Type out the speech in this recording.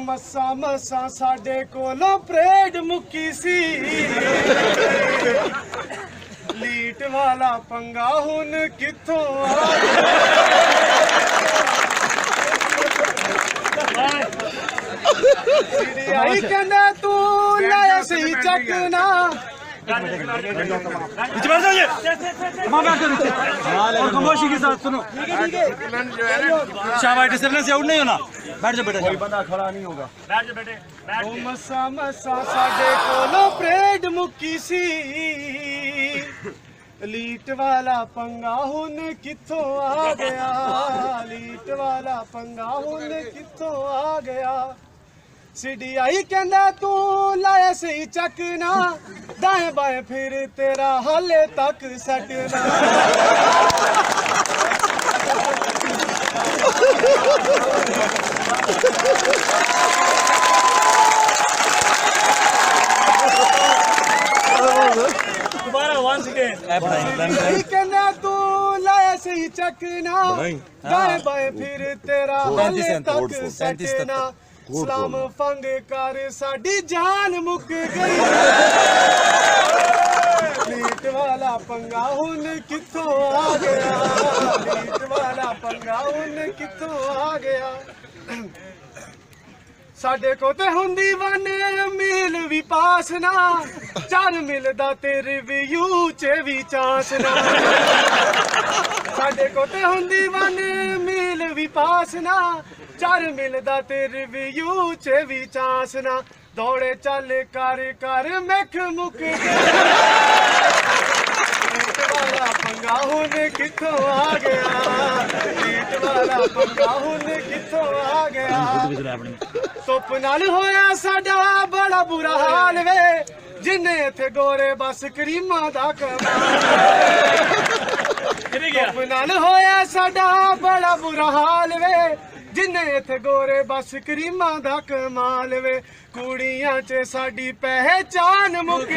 मसा मसा साडे कोलों परेड मुक्की सी लीट वाला पंगा हुन किथों आई कहना तू लाया सही चकना खामोशी के साथ सुनो। शाबाश, डिस्टर्बेंस से आउट नहीं होना। बैठ जा बेटा, कोई बंदा खड़ा नहीं होगा। बैठ जा बेटे। मसा मसा साडे कोलों परेड मुक्की सी लीट वाला पंगा हुन किथों आ गया, लीट वाला पंगा हुन किथों आ गया। सीडीआई कहना तू लाया सही चकना दाएं बाएं फिर तेरा हाले तक सटना। कहना तू लाया सही चकना दाएं बाएं फिर तेरा हाले तक सटना। सलाम फंग कर साडी जान मुक गई लीट वाला पंगा हुन किथों आ गया, लीट वाला पंगा हुन किथों आ गया। साडे को ते हुंदी वन मील भी पास ना 4 मिलदा तेरे व्यू च भी चांस ना। साडे को ते हुंदी वन मील भी पास ना 4 मिलदा तेरे व्यू च भी चांस ना। दौड़े चल कर कर मैख मुक लीट वाला पंगा हुन किथों आ गया, लीट वाला पंगा हुन किथों आ गया। धुप नाल होया साडा बड़ा बुरा हाल वे जिन्ने इत्थे गोरे बस करीमा दा कमाल। धुप नाल होया साडा बड़ा बुरा हाल वे जिन्ने इत्थे गोरे बस करीमा दा कमाल वे। कुड़ियां च साडी पहचान मुक